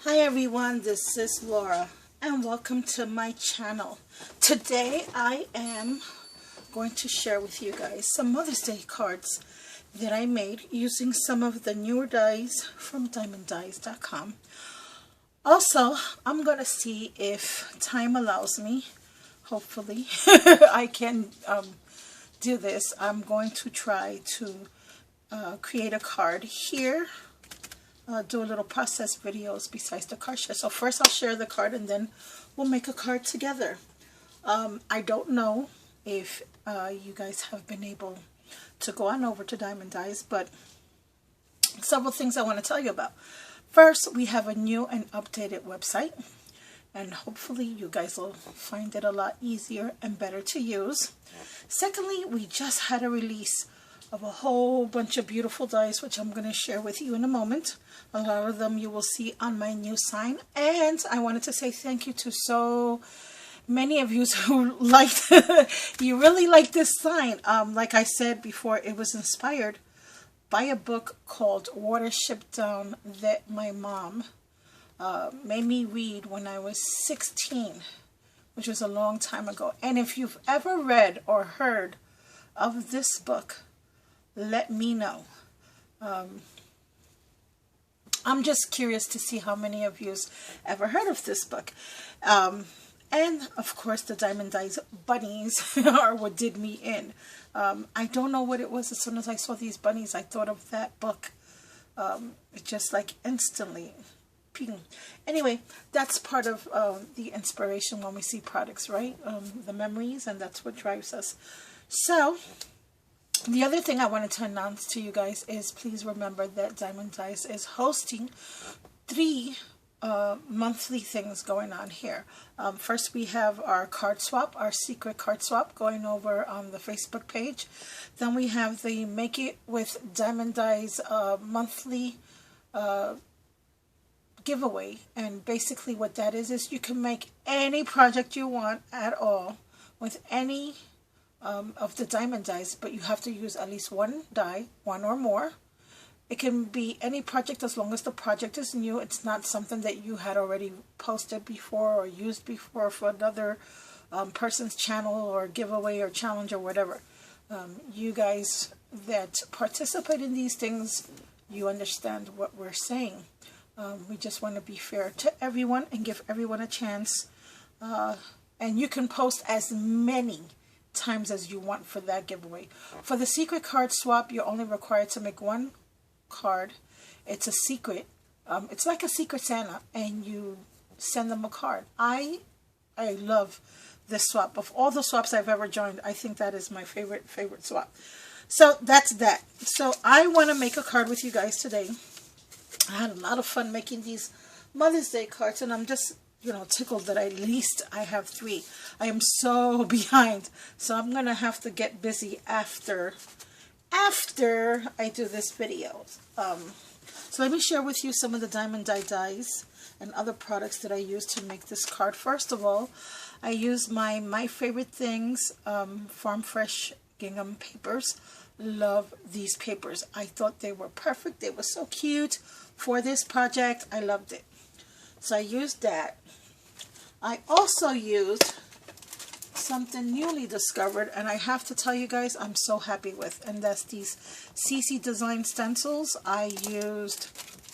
Hi everyone, this is Laura and welcome to my channel. Today I am going to share with you guys some Mother's Day cards that I made using some of the newer dies from DIemondDies.com. Also, I'm going to see if time allows me. Hopefully I can do this. I'm going to try to create a card here. Do a little process videos besides the card share. So first I'll share the card and then we'll make a card together. I don't know if you guys have been able to go on over to Diemond Dies, but several things I want to tell you about. First, we have a new and updated website, and hopefully you guys will find it a lot easier and better to use. Secondly, we just had a release of a whole bunch of beautiful dies, which I'm going to share with you in a moment. A lot of them you will see on my new sign. And I wanted to say thank you to so many of you who liked, you really like this sign. Like I said before, it was inspired by a book called Water Shipped Down that my mom made me read when I was 16, which was a long time ago. And if you've ever read or heard of this book, let me know. I'm just curious to see how many of you ever heard of this book. And of course the Diemond Dies bunnies are what did me in. I don't know what it was. As soon as I saw these bunnies, I thought of that book. It just like instantly. Ping. Anyway, that's part of the inspiration when we see products, right? The memories, and that's what drives us. So the other thing I wanted to announce to you guys is please remember that Diemond Dies is hosting 3 monthly things going on here. First, we have our card swap, our secret card swap going over on the Facebook page. Then we have the Make It with Diemond Dies monthly giveaway. And basically what that is you can make any project you want at all with any of the Diemond Dies, but you have to use at least one die, one or more. It can be any project as long as the project is new. It's not something that you had already posted before or used before for another person's channel or giveaway or challenge or whatever. You guys that participate in these things, you understand what we're saying. We just want to be fair to everyone and give everyone a chance. And you can post as many times as you want for that giveaway. For the secret card swap, you're only required to make one card. It's a secret. It's like a secret Santa, and you send them a card. I love this swap. Of all the swaps I've ever joined, I think that is my favorite swap. So that's that. So I want to make a card with you guys today. I had a lot of fun making these Mother's Day cards, and I'm just tickled that at least I have 3. I am so behind, so I'm gonna have to get busy after I do this video. So let me share with you some of the Diemond dies and other products that I use to make this card. First of all, I use my favorite things, Farm Fresh gingham papers. Love these papers. I thought they were perfect. They were so cute for this project. I loved it. So I used that. I also used something newly discovered, and I have to tell you guys I'm so happy with, and that's these CC Design stencils. I used,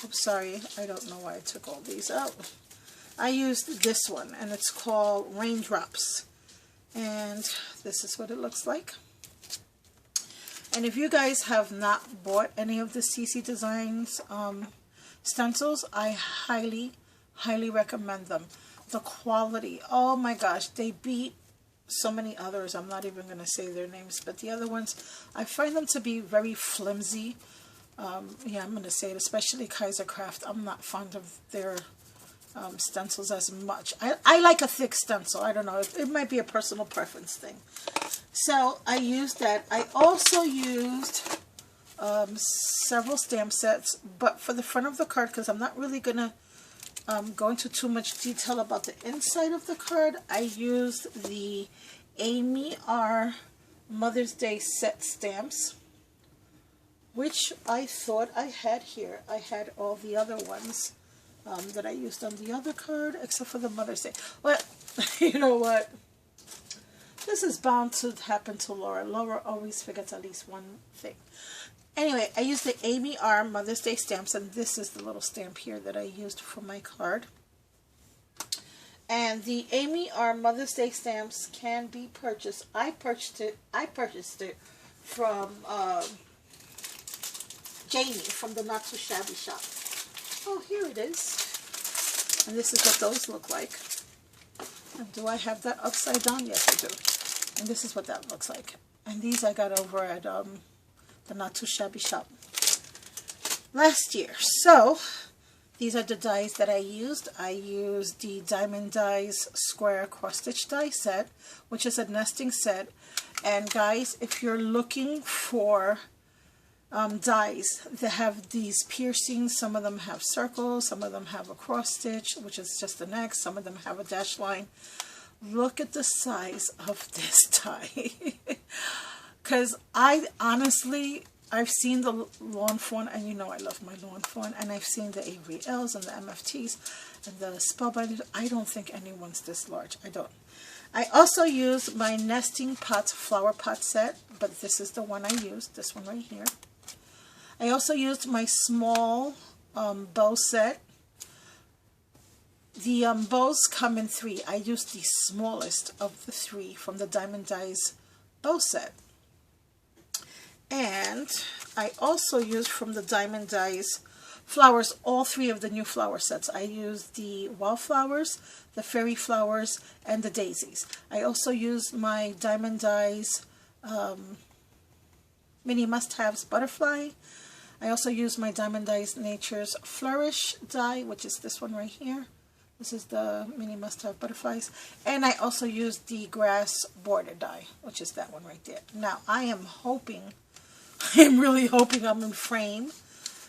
oops, sorry, I don't know why I took all these out. I used this one, and it's called Raindrops, and this is what it looks like. And if you guys have not bought any of the CC Designs stencils, I highly recommend them. The quality, oh my gosh, they beat so many others. I'm not even going to say their names, but the other ones, I find them to be very flimsy. Yeah, I'm going to say it, especially Kaisercraft. I'm not fond of their stencils as much. I like a thick stencil. I don't know. It might be a personal preference thing. So I used that. I also used several stamp sets, but for the front of the card, because I'm not really going to go into too much detail about the inside of the card, I used the Amy R. Mother's Day set stamps, which I thought I had here. I had all the other ones. that I used on the other card, except for the Mother's Day. Well, you know what? This is bound to happen to Laura. Laura always forgets at least one thing. Anyway, I used the Amy R. Mother's Day stamps, and this is the little stamp here that I used for my card. And the Amy R. Mother's Day stamps can be purchased. I purchased it from Jamie from the Not Too Shabby Shop. Oh, here it is. And this is what those look like. And do I have that upside down? Yes, I do. And this is what that looks like. And these I got over at the Not Too Shabby Shop last year. So these are the dies that I used. I used the Diamond Dies Square Cross Stitch die set, which is a nesting set. And guys, if you're looking for dies that have these piercings, some of them have circles, some of them have a cross stitch, which is just an X, some of them have a dash line. Look at the size of this die. Because I honestly, I've seen the Lawn Fawn, and you know I love my Lawn Fawn, and I've seen the Avery L's and the MFTs and the Spellbinders. I don't think anyone's this large. I don't. I also use my Nesting Pots flower pot set, but this is the one I used, this one right here. I also used my small bow set. The bows come in 3. I used the smallest of the 3 from the Diamond Dies bow set. And I also used from the Diamond Dies flowers, all 3 of the new flower sets. I used the wildflowers, the fairy flowers, and the daisies. I also used my Diamond Dies Mini Must-Haves Butterfly. I also used my Diamond Dies Nature's Flourish die, which is this one right here. This is the Mini Must-Have Butterflies. And I also used the Grass Border die, which is that one right there. Now, I am really hoping I'm in frame,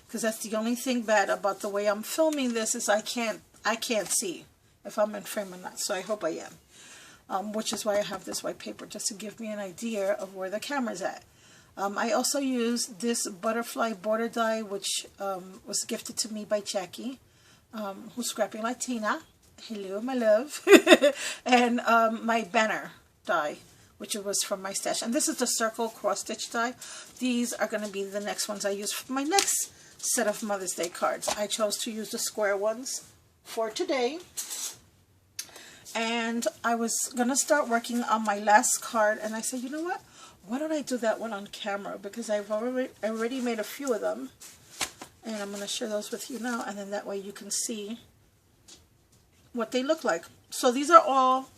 because that's the only thing bad about the way I'm filming this is I can't see if I'm in frame or not. So I hope I am, which is why I have this white paper, just to give me an idea of where the camera's at. I also used this butterfly border die, which was gifted to me by Jackie, who's Scrappy Latina. Hello, my love. And my banner die, which was from my stash. And this is the circle cross stitch die. These are going to be the next ones I use for my next set of Mother's Day cards. I chose to use the square ones for today. And I was going to start working on my last card, and I said, you know what? Why don't I do that one on camera? Because I've already made a few of them. And I'm going to share those with you now, and then that way you can see what they look like. So these are all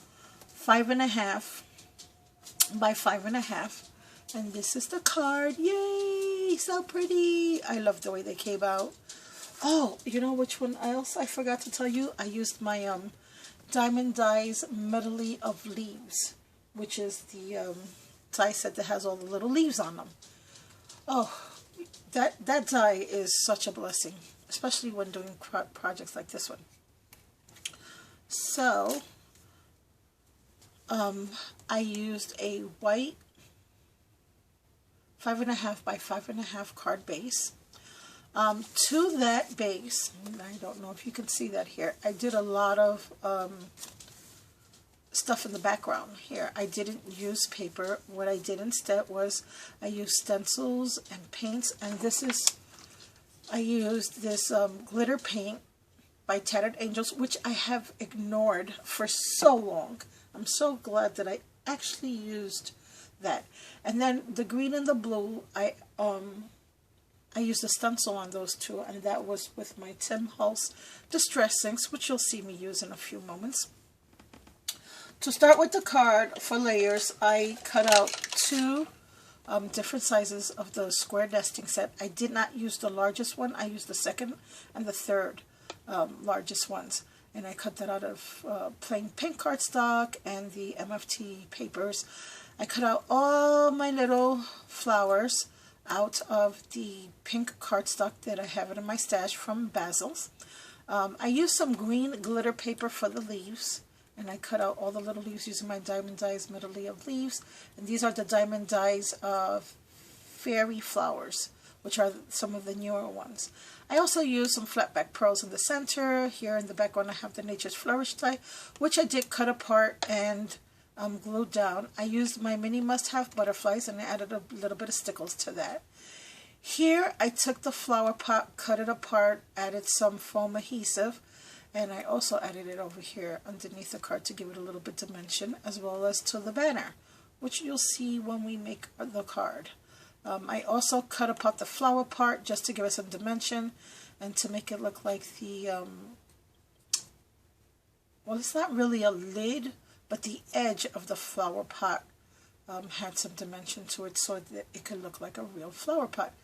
5.5 by 5.5. And this is the card. Yay! So pretty. I love the way they came out. Oh, you know which one else I forgot to tell you? I used my Diamond Dies Medley of Leaves, which is the die set that has all the little leaves on them. Oh, that die is such a blessing, especially when doing projects like this one. So, I used a white 5.5 by 5.5 card base. To that base, I don't know if you can see that here, I did a lot of stuff in the background here. I didn't use paper. What I did instead was I used stencils and paints, and this is, I used this glitter paint by Tattered Angels, which I have ignored for so long. I'm so glad that I actually used that. And then the green and the blue, I used a stencil on those two, and that was with my Tim Holtz Distress Inks, which you'll see me use in a few moments. To start with the card for layers, I cut out 2 different sizes of the square nesting set. I did not use the largest one. I used the second and the third largest ones. And I cut that out of plain pink cardstock and the MFT papers. I cut out all my little flowers out of the pink cardstock that I have in my stash from Basil's. I used some green glitter paper for the leaves. And I cut out all the little leaves using my Diamond Dies Medley of Leaves. And these are the Diamond Dies of Fairy Flowers, which are some of the newer ones. I also used some flat back pearls in the center. Here in the background I have the Nature's Flourish die, which I did cut apart and glued down. I used my mini must-have butterflies and I added a little bit of stickles to that. Here I took the flower pot, cut it apart, added some foam adhesive, and I also added it over here underneath the card to give it a little bit of dimension, as well as to the banner, which you'll see when we make the card. I also cut apart the flower part just to give it some dimension and to make it look like the, well, it's not really a lid, but the edge of the flower pot had some dimension to it so that it could look like a real flower pot.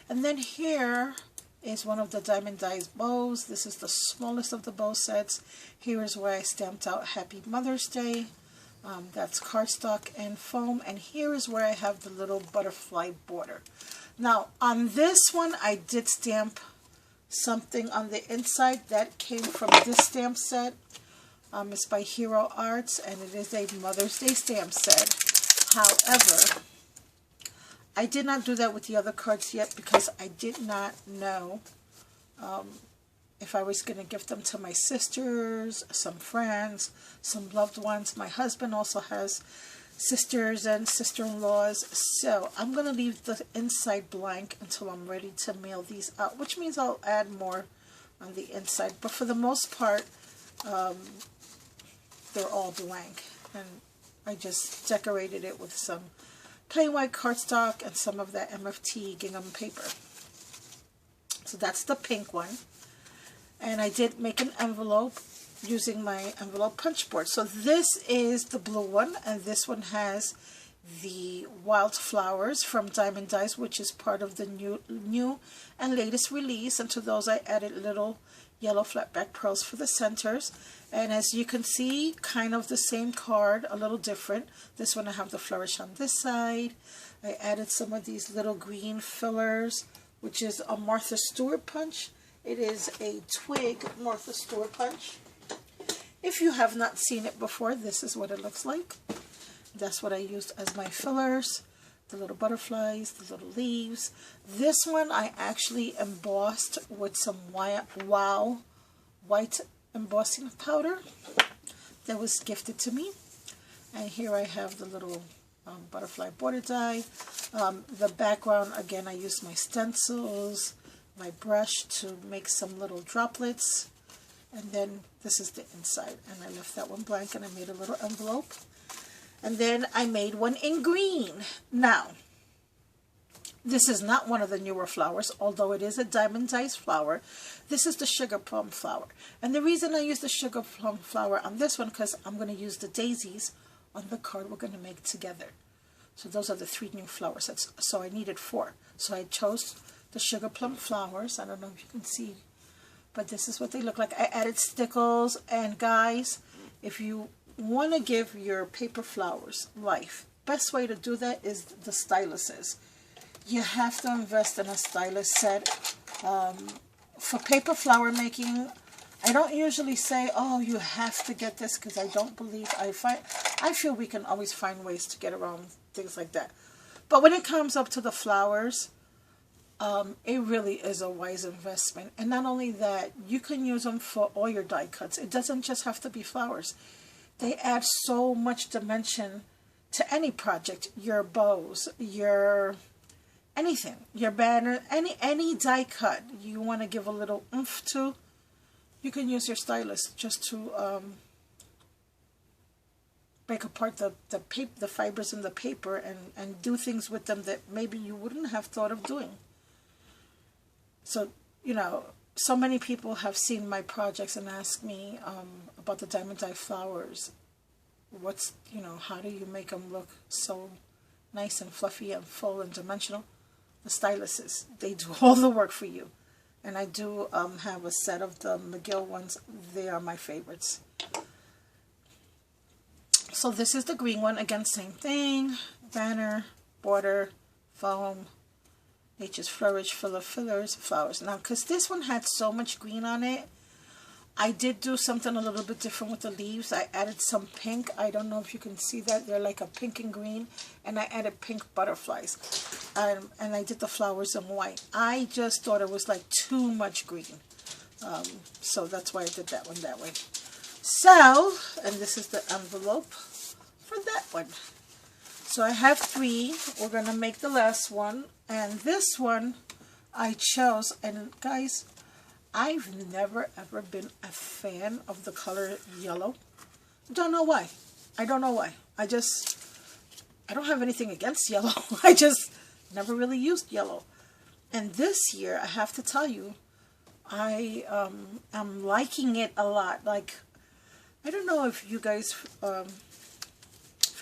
And then here is one of the Diamond Dies bows. This is the smallest of the bow sets. Here is where I stamped out Happy Mother's Day. That's cardstock and foam. And here is where I have the little butterfly border. Now on this one I did stamp something on the inside that came from this stamp set. It's by Hero Arts and it is a Mother's Day stamp set. However, I did not do that with the other cards yet because I did not know if I was going to gift them to my sisters, some friends, some loved ones. My husband also has sisters and sister-in-laws, so I'm going to leave the inside blank until I'm ready to mail these out, which means I'll add more on the inside. But for the most part, they're all blank, and I just decorated it with some plain white cardstock and some of that MFT gingham paper. So that's the pink one. And I did make an envelope using my envelope punch board. So this is the blue one, and this one has the wildflowers from Diamond Dies, which is part of the new and latest release. And to those I added little yellow flat back pearls for the centers. And as you can see, kind of the same card, a little different. This one I have the flourish on this side. I added some of these little green fillers, which is a Martha Stewart punch. It is a twig Martha Stewart punch. If you have not seen it before, this is what it looks like. That's what I used as my fillers. The little butterflies, the little leaves. This one I actually embossed with some Wow white embossing powder that was gifted to me. And here I have the little butterfly border die. The background, again, I used my stencils, my brush to make some little droplets. And then this is the inside. And I left that one blank and I made a little envelope. And then I made one in green. Now, this is not one of the newer flowers, although it is a Diamond Dies flower. This is the sugar plum flower. And the reason I use the sugar plum flower on this one, because I'm going to use the daisies on the card we're going to make together. So those are the 3 new flower sets. So I needed 4. So I chose the sugar plum flowers. I don't know if you can see, but this is what they look like. I added stickles, and guys, if you want to give your paper flowers life, best way to do that is the styluses. You have to invest in a stylus set. For paper flower making, I don't usually say, oh, you have to get this, because I don't believe, I feel we can always find ways to get around things like that. But when it comes up to the flowers, it really is a wise investment. And not only that, you can use them for all your die cuts. It doesn't just have to be flowers. They add so much dimension to any project, your bows, your anything, your banner, any die cut you want to give a little oomph to, you can use your stylus just to break apart the fibers in the paper and do things with them that maybe you wouldn't have thought of doing. So, you know, so many people have seen my projects and asked me about the Diamond Die flowers. What's, you know, how do you make them look so nice and fluffy and full and dimensional? The styluses, they do all the work for you. And I do have a set of the McGill ones. They are my favorites. So this is the green one. Again, same thing. Banner, border, foam, Nature's Flourish, fillers, flowers. Now, because this one had so much green on it, I did do something a little bit different with the leaves. I added some pink. I don't know if you can see that. They're like a pink and green. And I added pink butterflies. And I did the flowers in white. I just thought it was like too much green. So that's why I did that one that way. So, and this is the envelope for that one. So I have 3. We're going to make the last one. And this one I chose. And guys, I've never ever been a fan of the color yellow. Don't know why. I don't know why. I don't have anything against yellow. I just never really used yellow. And this year, I have to tell you, I am liking it a lot. Like, I don't know if you guys feel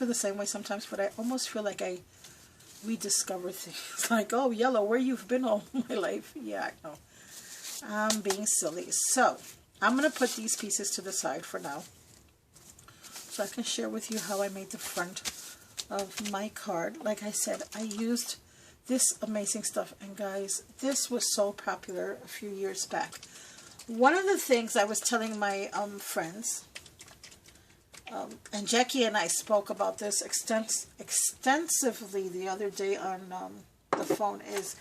the same way sometimes, but I almost feel like I rediscover things. Like, oh, yellow, where you've been all my life. Yeah, I know. I'm being silly. So, I'm going to put these pieces to the side for now. So I can share with you how I made the front of my card. Like I said, I used this amazing stuff. And guys, this was so popular a few years back. One of the things I was telling my friends, and Jackie and I spoke about this extensively the other day on the phone, is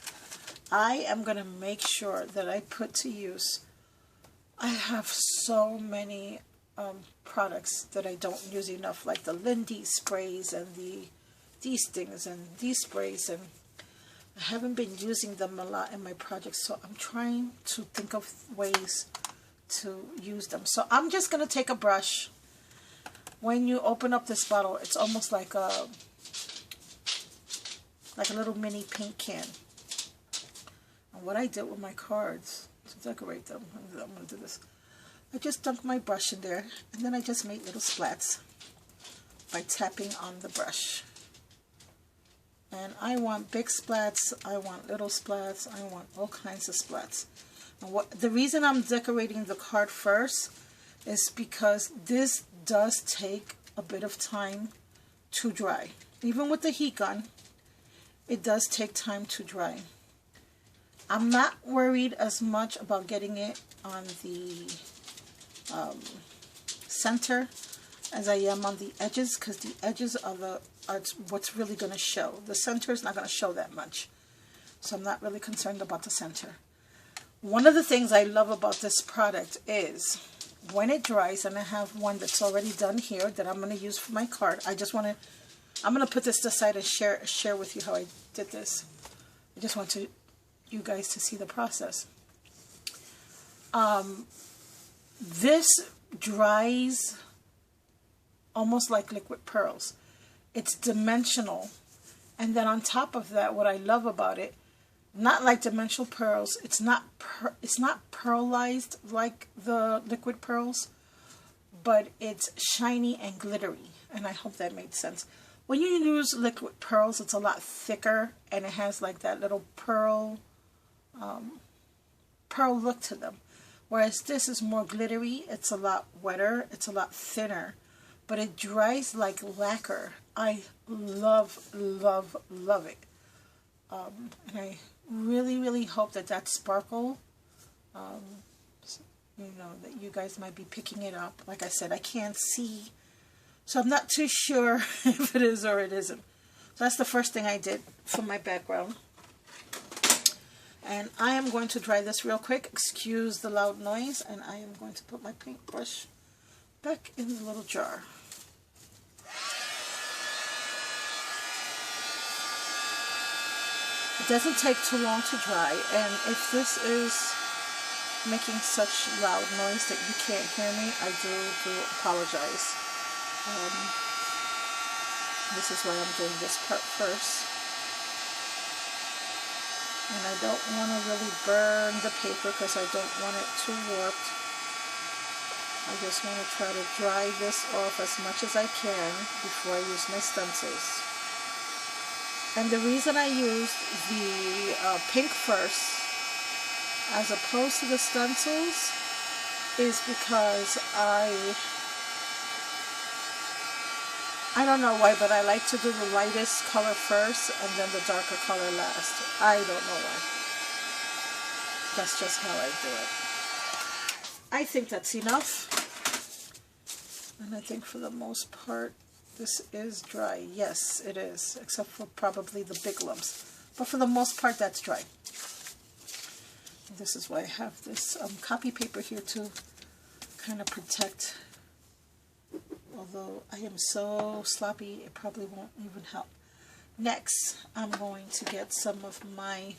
I am going to make sure that I put to use. I have so many products that I don't use enough, like the Lindy sprays and these things and these sprays, and I haven't been using them a lot in my projects, so I'm trying to think of ways to use them. So I'm just going to take a brush. When you open up this bottle, it's almost like a little mini paint can. And what I did with my cards to decorate them, I'm going to do this. I just dunked my brush in there, and then I just made little splats by tapping on the brush. And I want big splats, I want little splats, I want all kinds of splats. And the reason I'm decorating the card first is because this does take a bit of time to dry. Even with the heat gun, it does take time to dry. I'm not worried as much about getting it on the center as I am on the edges, because the edges are what's really going to show. The center is not going to show that much, so I'm not really concerned about the center. One of the things I love about this product is when it dries, and I have one that's already done here that I'm going to use for my card. I'm going to put this aside and share with you how I did this. I just want you guys to see the process. This dries almost like liquid pearls. It's dimensional, and then on top of that, what I love about it, not like dimensional pearls, it's not pearlized like the liquid pearls, but it's shiny and glittery, and I hope that made sense. When you use liquid pearls, it's a lot thicker, and it has like that little pearl look to them. Whereas this is more glittery, it's a lot wetter, it's a lot thinner, but it dries like lacquer. I love, love, love it. And I really, really hope that sparkle, you know, that you guys might be picking it up. Like I said, I can't see, so I'm not too sure if it is or it isn't. So that's the first thing I did for my background. And I am going to dry this real quick. Excuse the loud noise. And I am going to put my paintbrush back in the little jar. It doesn't take too long to dry. And if this is making such loud noise that you can't hear me, I do apologize. This is why I'm doing this part first. And I don't want to really burn the paper because I don't want it too warped. I just want to try to dry this off as much as I can before I use my stencils. And the reason I used the pink first as opposed to the stencils is because I don't know why, but I like to do the lightest color first and then the darker color last. I don't know why. That's just how I do it. I think that's enough. And I think for the most part, this is dry. Yes, it is, except for probably the big lumps. But for the most part, that's dry. And this is why I have this copy paper here to kind of protect. Although I am so sloppy, it probably won't even help. Next, I'm going to get some of my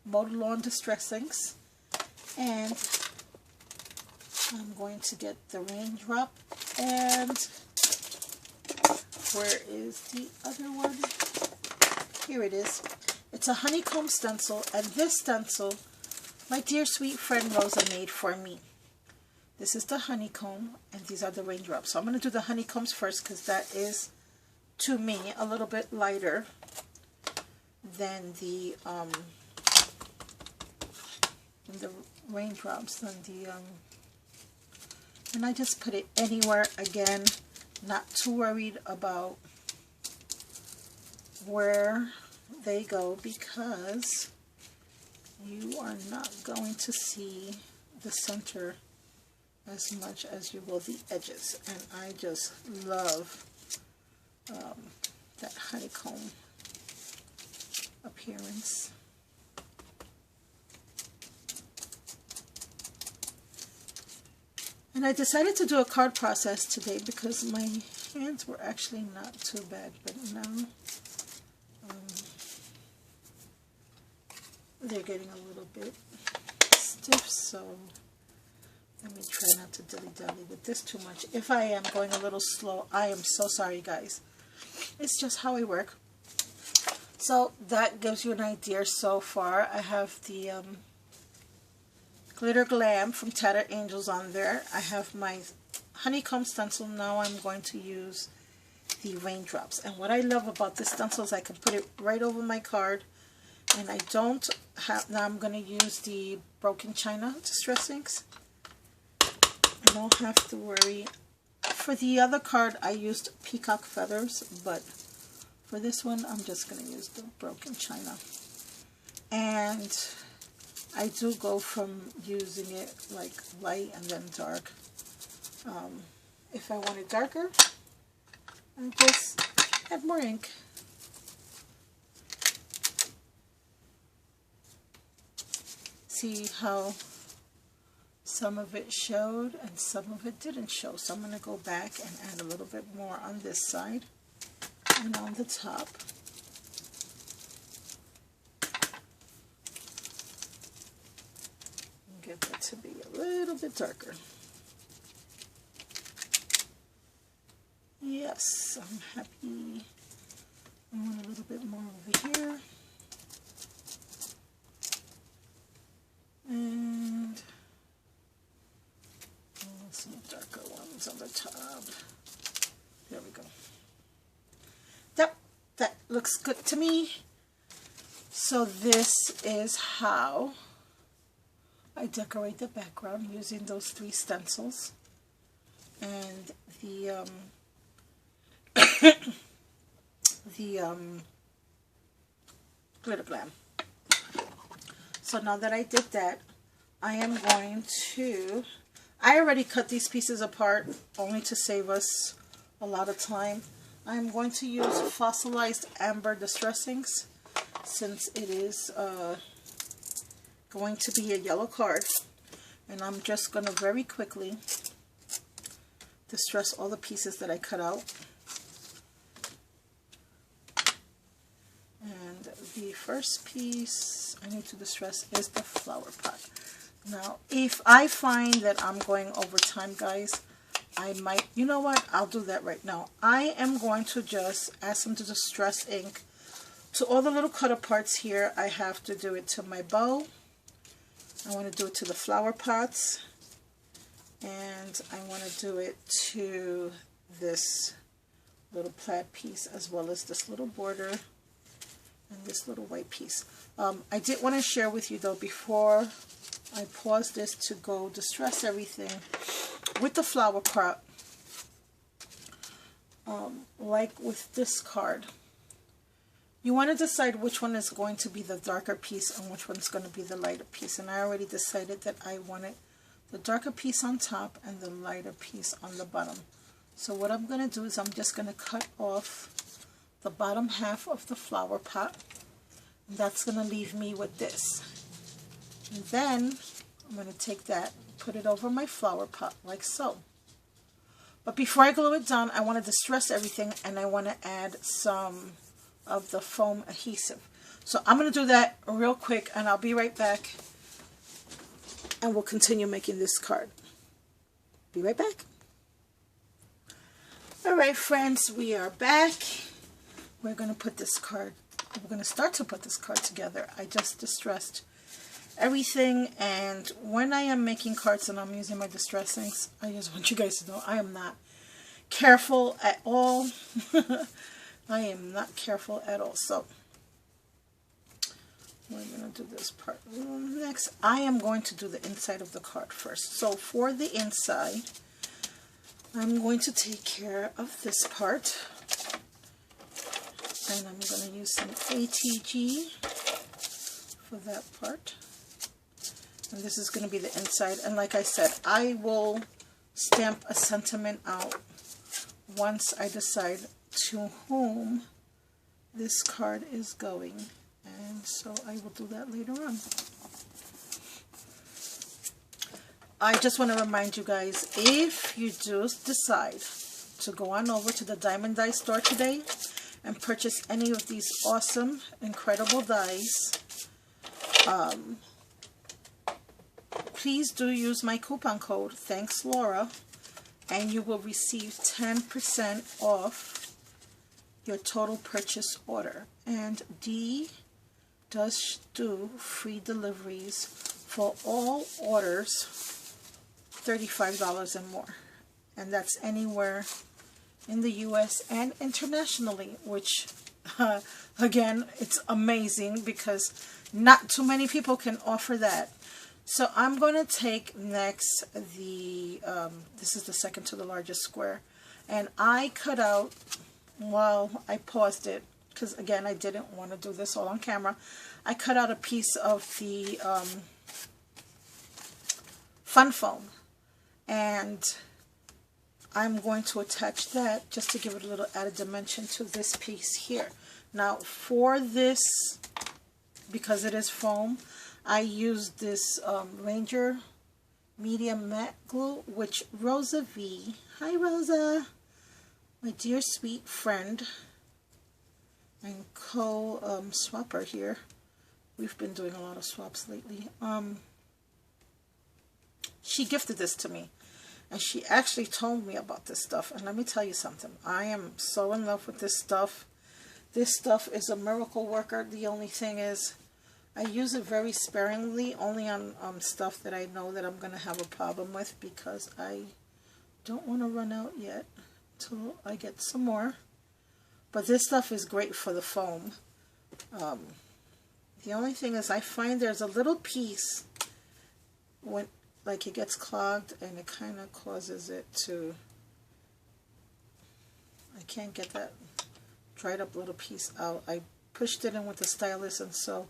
Motor Lawn Distressings, and I'm going to get the raindrop, and where is the other one? Here it is. It's a honeycomb stencil, and this stencil my dear sweet friend Rosa made for me. This is the honeycomb, and these are the raindrops. So I'm going to do the honeycombs first, because that is, to me, a little bit lighter than the raindrops, than the and I just put it anywhere, again, not too worried about where they go, because you are not going to see the center as much as you will the edges. And I just love that honeycomb appearance. And I decided to do a card process today because my hands were actually not too bad, but now they're getting a little bit stiff, so let me try not to dilly-dally with this too much. If I am going a little slow, I am so sorry, guys. It's just how I work. So that gives you an idea so far. I have the Glitter Glam from Tattered Angels on there. I have my honeycomb stencil. Now I'm going to use the raindrops. And what I love about this stencil is I can put it right over my card. And I don't have, now I'm going to use the Broken China Distress Inks. I don't have to worry. For the other card, I used Peacock Feathers, but for this one, I'm just going to use the Broken China. And I do go from using it like light and then dark. If I want it darker, I just add more ink. See how some of it showed and some of it didn't show. So I'm going to go back and add a little bit more on this side and on the top. And get that to be a little bit darker. Yes, I'm happy. I want a little bit more over here. And some darker ones on the top. There we go. Yep, that looks good to me. So this is how I decorate the background using those 3 stencils and the Glitter Glam. So now that I did that, I am going to, I already cut these pieces apart only to save us a lot of time. I'm going to use Fossilized Amber Distress Inks since it is going to be a yellow card. And I'm just going to very quickly distress all the pieces that I cut out. And the first piece I need to distress is the flower pot. Now, if I find that I'm going over time, guys, I might, you know what, I'll do that right now. I am going to just add some to distress ink to all the little cut parts here. I have to do it to my bow. I want to do it to the flower pots. And I want to do it to this little plaid piece as well as this little border and this little white piece. I did want to share with you though, before I pause this to go distress everything with the flower pot, like with this card, you want to decide which one is going to be the darker piece and which one's going to be the lighter piece. And I already decided that I wanted the darker piece on top and the lighter piece on the bottom. So what I'm going to do is I'm just going to cut off the bottom half of the flower pot. And that's going to leave me with this. And then I'm going to take that, put it over my flower pot like so. But before I glue it down, I want to distress everything, and I want to add some of the foam adhesive. So I'm going to do that real quick, and I'll be right back, and we'll continue making this card. Be right back. Alright friends, we are back. We're going to put this card, we're going to start to put this card together. I just distressed everything, and when I am making cards and I'm using my distressings, I just want you guys to know I am not careful at all. I am not careful at all. So we're going to do this part next. I am going to do the inside of the card first. So for the inside, I'm going to take care of this part, and I'm going to use some ATG for that part. And this is going to be the inside, and like I said, I will stamp a sentiment out once I decide to whom this card is going, and so I will do that later on. I just want to remind you guys, if you do decide to go on over to the Diamond Die store today and purchase any of these awesome, incredible dies, please do use my coupon code, Thanks Laura, and you will receive 10% off your total purchase order. And D does do free deliveries for all orders $35 and more. And that's anywhere in the US and internationally, which again, it's amazing because not too many people can offer that. So I'm going to take next the, this is the second to the largest square, and I cut out, well, I paused it because again I didn't want to do this all on camera. I cut out a piece of the fun foam, and I'm going to attach that just to give it a little added dimension to this piece here. Now for this, because it is foam, I used this Ranger medium matte glue, which Rosa V, hi Rosa, my dear sweet friend and co-swapper here. We've been doing a lot of swaps lately. She gifted this to me, and she actually told me about this stuff, and let me tell you something. I am so in love with this stuff. This stuff is a miracle worker. The only thing is, I use it very sparingly, only on stuff that I know that I'm going to have a problem with, because I don't want to run out yet till I get some more. But this stuff is great for the foam. The only thing is I find there's a little piece when like it gets clogged, and it kind of causes it to, I can't get that dried up little piece out. I pushed it in with the stylus, and so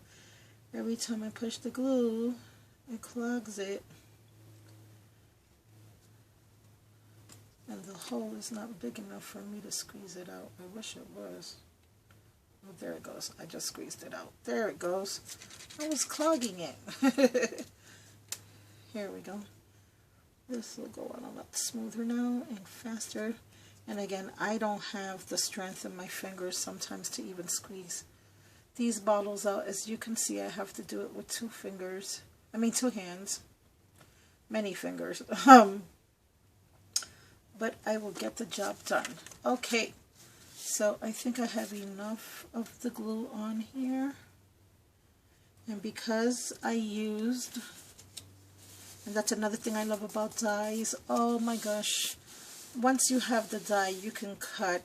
every time I push the glue, it clogs it. And the hole is not big enough for me to squeeze it out. I wish it was. Oh, there it goes. I just squeezed it out. There it goes. I was clogging it. Here we go. This will go on a lot smoother now and faster. And again, I don't have the strength in my fingers sometimes to even squeeze these bottles out. As you can see, I have to do it with two hands. Many fingers. But I will get the job done. Okay, so I think I have enough of the glue on here. And because I used, and that's another thing I love about dies, oh my gosh, once you have the die, you can cut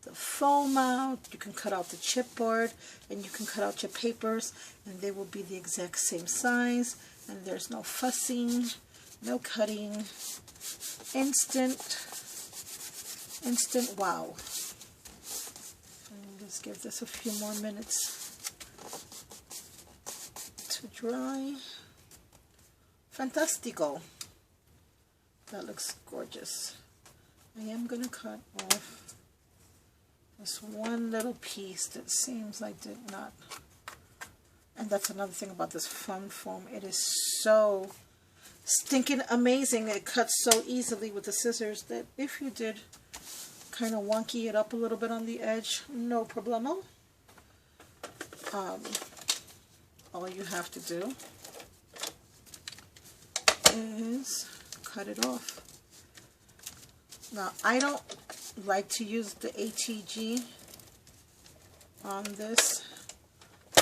the foam out, you can cut out the chipboard, and you can cut out your papers, and they will be the exact same size, and there's no fussing, no cutting. Instant wow. And let's give this a few more minutes to dry. Fantastico. That looks gorgeous. I am going to cut off this one little piece that seems like did not. And that's another thing about this foam. It is so stinking amazing. It cuts so easily with the scissors that if you did kind of wonky it up a little bit on the edge, no problemo. All you have to do is cut it off. Now, I don't like to use the ATG on this.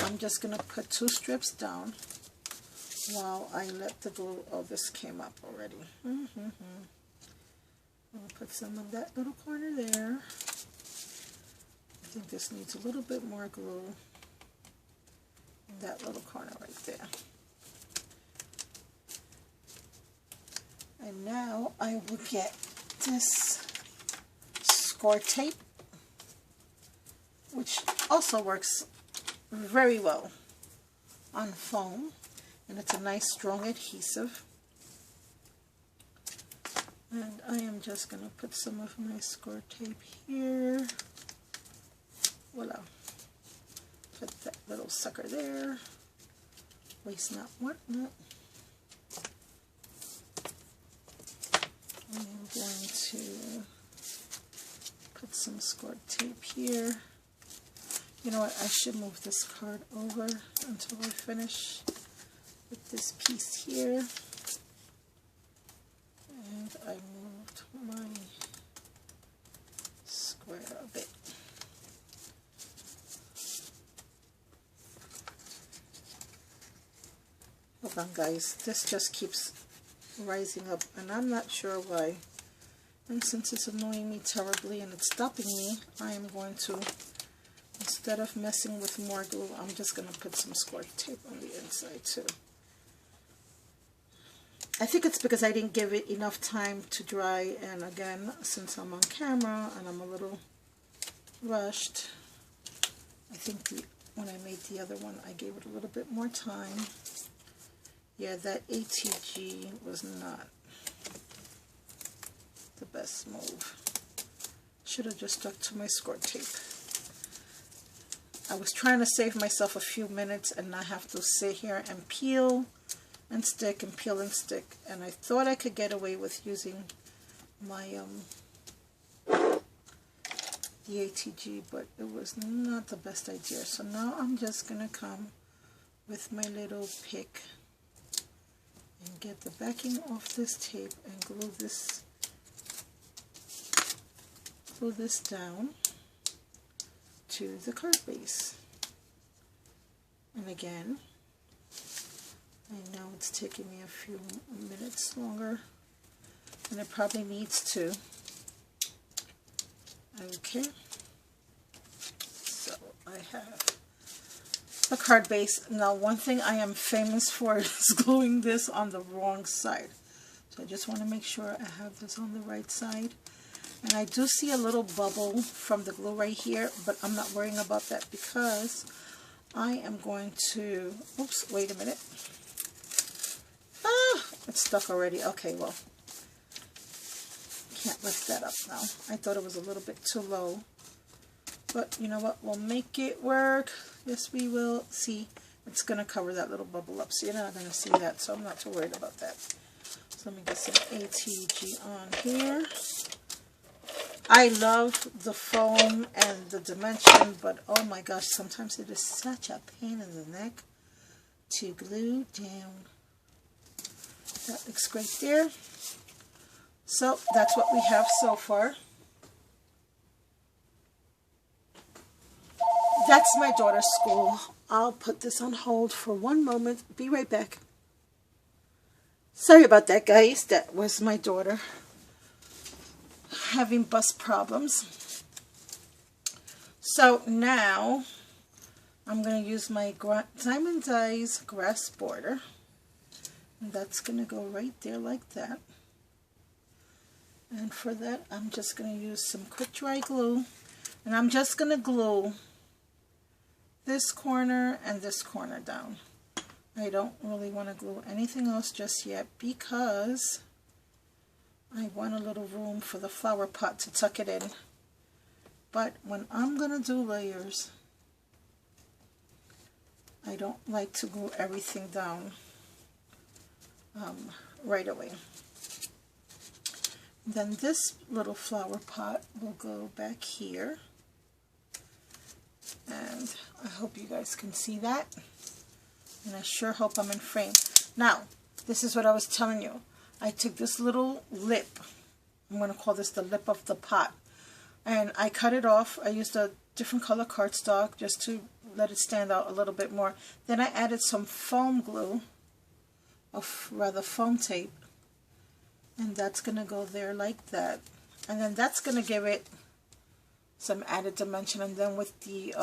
I'm just going to put 2 strips down while I let the glue. Oh, this came up already. I'll put some of that little corner there. I think this needs a little bit more glue. That little corner right there. And now I will get this score tape, which also works very well on foam, and it's a nice strong adhesive. And I am just going to put some of my score tape here. Voila. Put that little sucker there. Waste not, want not. I am going to put some scored tape here. You know what, I should move this card over until I finish with this piece here. And I moved my square a bit. Hold on, guys, this just keeps rising up and I'm not sure why. And since it's annoying me terribly and it's stopping me, I am going to, instead of messing with more glue, I'm just going to put some scored tape on the inside too. I think it's because I didn't give it enough time to dry, and again, since I'm on camera and I'm a little rushed, I think when I made the other one I gave it a little bit more time. Yeah, that ATG was not the best move. Should have just stuck to my score tape. I was trying to save myself a few minutes and not have to sit here and peel and stick and peel and stick. And I thought I could get away with using my the ATG, but it was not the best idea. So now I'm just going to come with my little pick and get the backing off this tape and glue this down to the card base. And again, I know it's taking me a few minutes longer and it probably needs to. Okay, so I have a card base. Now, one thing I am famous for is gluing this on the wrong side. So I just want to make sure I have this on the right side. And I do see a little bubble from the glue right here, but I'm not worrying about that because I am going to, oops, wait a minute. Ah, it's stuck already. Okay, well, can't lift that up now. I thought it was a little bit too low. But you know what, we'll make it work. Yes, we will. See, it's going to cover that little bubble up, so you're not going to see that, so I'm not too worried about that. So let me get some ATG on here. I love the foam and the dimension, but oh my gosh, sometimes it is such a pain in the neck to glue down. That looks great there. So that's what we have so far. That's my daughter's school. I'll put this on hold for one moment. Be right back. Sorry about that, guys. That was my daughter having bus problems. So now I'm going to use my DIemond DIes grass border. And that's going to go right there like that. And for that, I'm just going to use some quick dry glue. And I'm just going to glue this corner and this corner down. I don't really want to glue anything else just yet because want a little room for the flower pot to tuck it in. But when I'm going to do layers, I don't like to glue everything down right away. Then this little flower pot will go back here. And I hope you guys can see that. And I sure hope I'm in frame. Now, this is what I was telling you. I took this little lip. I'm going to call this the lip of the pot. And I cut it off. I used a different color cardstock just to let it stand out a little bit more. Then I added some foam glue, or rather foam tape. And that's going to go there like that. And then that's going to give it some added dimension. And then with the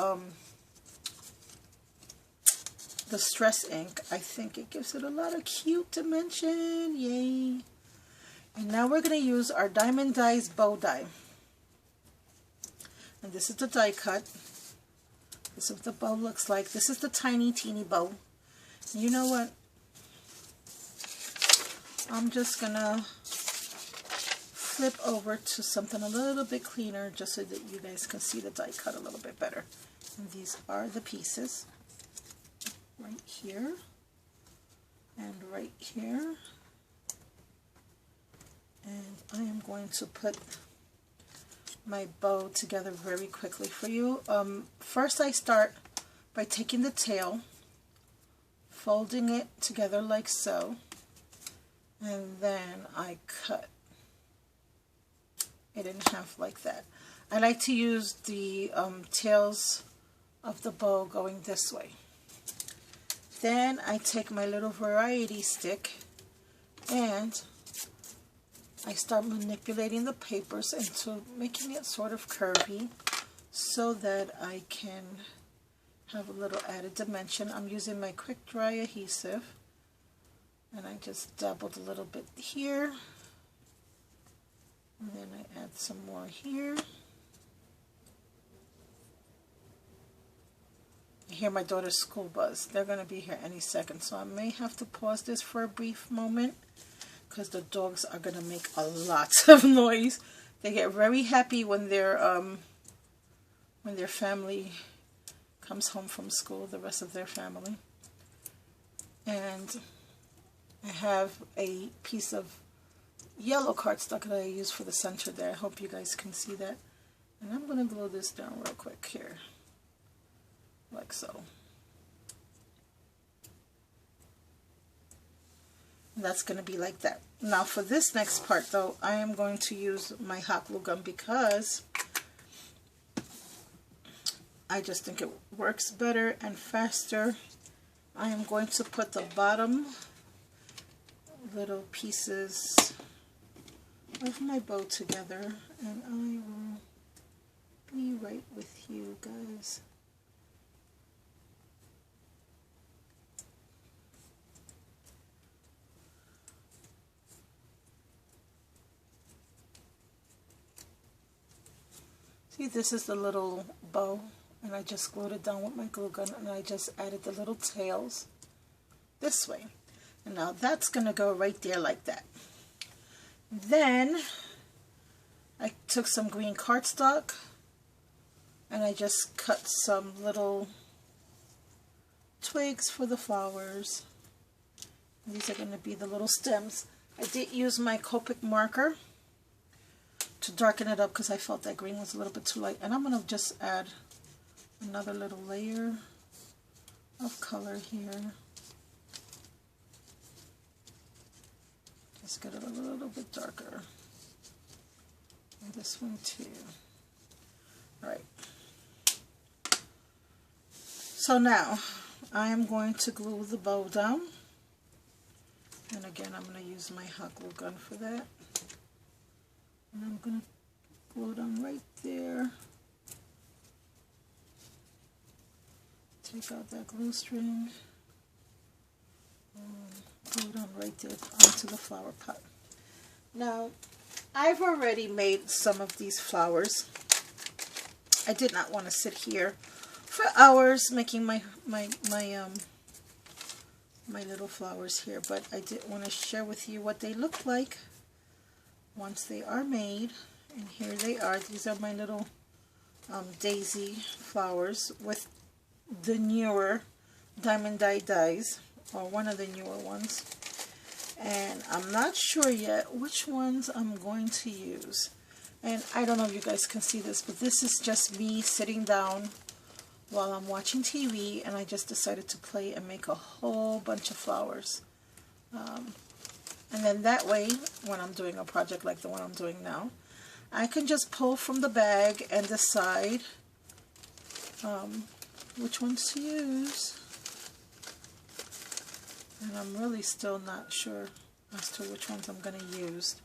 stress ink, I think it gives it a lot of cute dimension. Yay! And now we're going to use our Diamond Dies bow die. And this is the die cut. This is what the bow looks like. This is the tiny, teeny bow. And you know what? I'm just going to flip over to something a little bit cleaner just so that you guys can see the die cut a little bit better. And these are the pieces. Right here. And right here. And I am going to put my bow together very quickly for you. First I start by taking the tail, folding it together like so, and then I cut it in half like that. I like to use the tails of the bow going this way. Then I take my little variety stick and I start manipulating the papers into making it sort of curvy so that I can have a little added dimension. I'm using my quick dry adhesive and I just dabbled a little bit here and then I add some more here. I hear my daughter's school buzz. They're going to be here any second, so I may have to pause this for a brief moment because the dogs are going to make a lot of noise. They get very happy when their family comes home from school, the rest of their family. And I have a piece of yellow cardstock that I use for the center there. I hope you guys can see that. And I'm going to glue this down real quick here, like so. That's going to be like that. Now for this next part though, I am going to use my hot glue gun because I just think it works better and faster. I am going to put the bottom little pieces of my bow together and I will be right with you guys. See, this is the little bow, and I just glued it down with my glue gun, and I just added the little tails this way. And now that's going to go right there like that. Then I took some green cardstock, and I just cut some little twigs for the flowers. These are going to be the little stems. I did use my Copic marker to darken it up because I felt that green was a little bit too light. And I'm going to just add another little layer of color here. Just get it a little bit darker. And this one too. Alright. So now I am going to glue the bow down. And again, I'm going to use my hot glue gun for that. And I'm going to glue it on right there. Take out that glue string. Glue it on right there onto the flower pot. Now, I've already made some of these flowers. I did not want to sit here for hours making my little flowers here, but I did want to share with you what they look like once they are made, and here they are. These are my little daisy flowers with the newer Diamond Die dies, or one of the newer ones. And I'm not sure yet which ones I'm going to use. And I don't know if you guys can see this, but this is just me sitting down while I'm watching TV, and I just decided to play and make a whole bunch of flowers. And then that way, when I'm doing a project like the one I'm doing now, I can just pull from the bag and decide which ones to use. And I'm really still not sure as to which ones I'm going to use.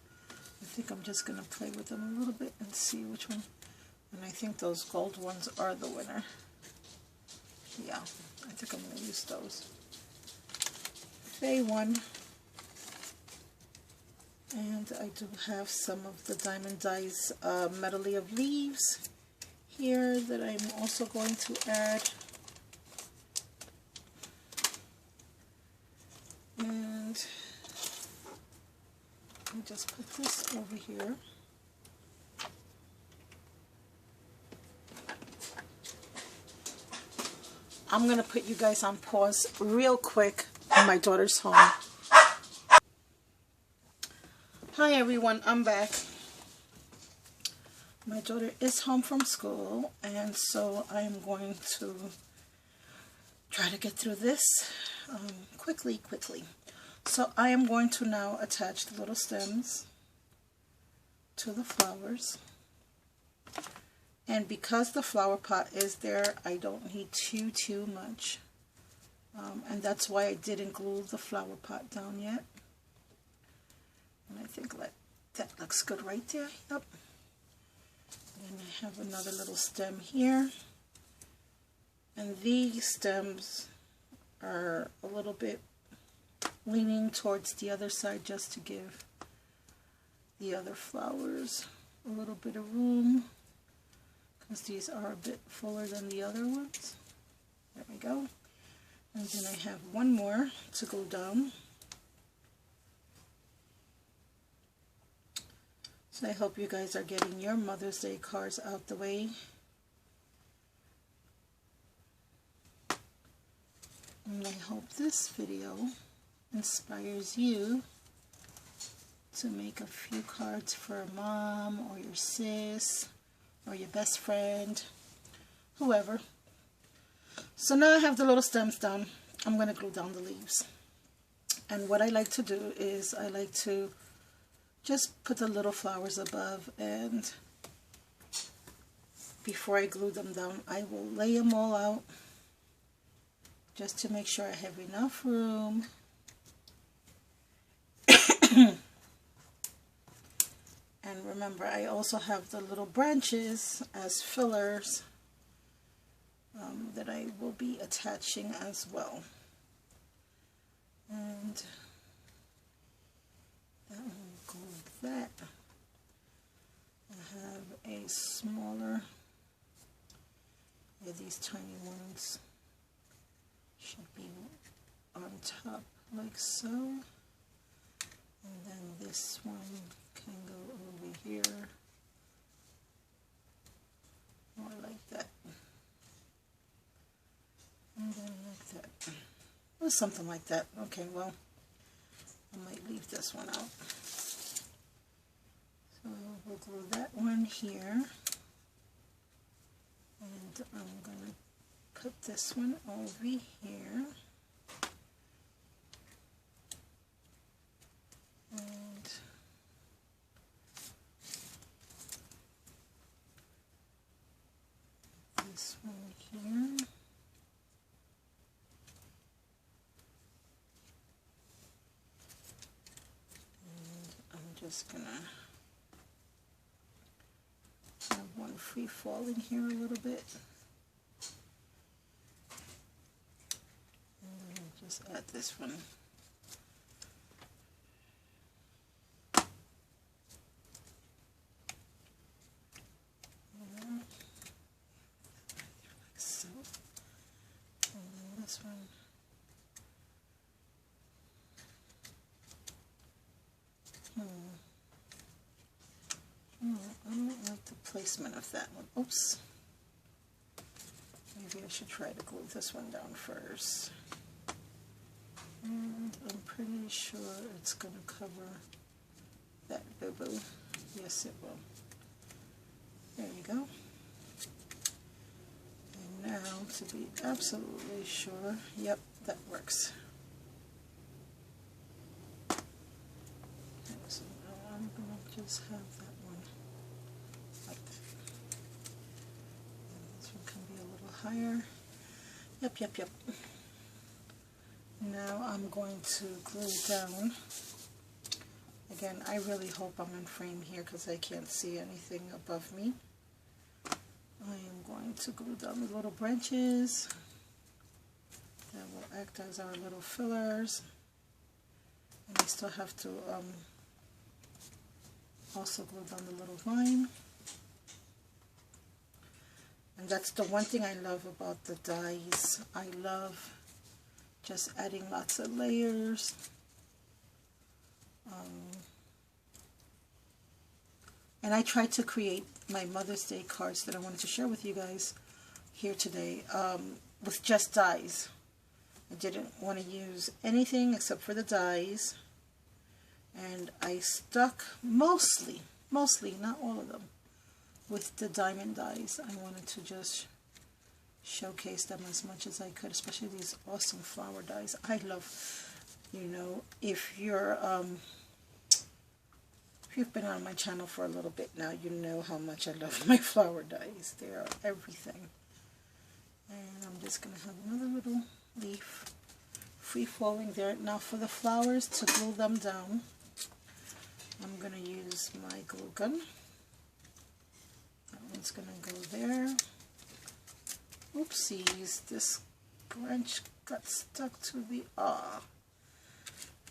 I think I'm just going to play with them a little bit and see which one. And I think those gold ones are the winner. Yeah, I think I'm going to use those. Day one. And I do have some of the Diamond Dies medley of leaves here that I'm also going to add. And I'll just put this over here. I'm going to put you guys on pause real quick. My daughter's home. Hi everyone, I'm back. My daughter is home from school, and so I'm going to try to get through this quickly. So I am going to now attach the little stems to the flowers. And because the flower pot is there, I don't need too much. And that's why I didn't glue the flower pot down yet. And I think that looks good right there. Yep. And I have another little stem here. And these stems are a little bit leaning towards the other side just to give the other flowers a little bit of room, because these are a bit fuller than the other ones. There we go. And then I have one more to go down. So I hope you guys are getting your Mother's Day cards out the way. And I hope this video inspires you to make a few cards for a mom or your sis or your best friend, whoever. So now I have the little stems down. I'm going to glue down the leaves. And what I like to do is I like to just put the little flowers above, and before I glue them down, I will lay them all out just to make sure I have enough room. And remember, I also have the little branches as fillers that I will be attaching as well. And that will go with that. I have a smaller, these tiny ones should be on top like so. And then this one can go over here, more like that. And then like that. Or something like that. Okay, well, I might leave this one out. So we'll glue that one here. And I'm going to put this one over here. And this one here. Just gonna have one free falling here a little bit, and then I'll just add this one. Like so, and then this one. I don't like the placement of that one. Oops. Maybe I should try to glue this one down first. And I'm pretty sure it's going to cover that boo-boo. Yes, it will. There you go. And now, to be absolutely sure, yep, that works. Okay, so now I'm going to just have that one like that. And this one can be a little higher. Yep, yep, yep. Now I'm going to glue down. Again, I really hope I'm in frame here because I can't see anything above me. I am going to glue down the little branches that will act as our little fillers. And I still have to also glue down the little vine. And that's the one thing I love about the dies. I love just adding lots of layers. And I tried to create my Mother's Day cards that I wanted to share with you guys here today with just dies. I didn't want to use anything except for the dies. And I stuck mostly, not all of them, with the diamond dies. I wanted to just showcase them as much as I could, especially these awesome flower dies. I love, you know, if you've been on my channel for a little bit now, you know how much I love my flower dies. They are everything. And I'm just going to have another little leaf free-flowing there. Now for the flowers, to glue them down, I'm going to use my glue gun. That one's going to go there. Oopsies, this branch got stuck to the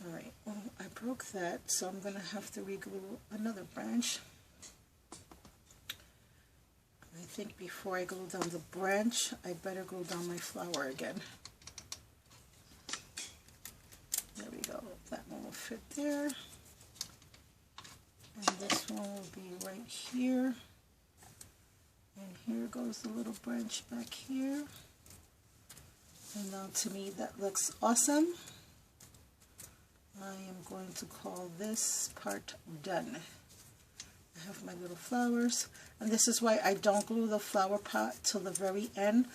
Alright, well, I broke that, so I'm going to have to re-glue another branch. I think before I glue down the branch, I better glue down my flower again. There we go. That one will fit there. And this one will be right here. And here goes the little branch back here. And now to me that looks awesome. I am going to call this part done. I have my little flowers, and this is why I don't glue the flower pot till the very end,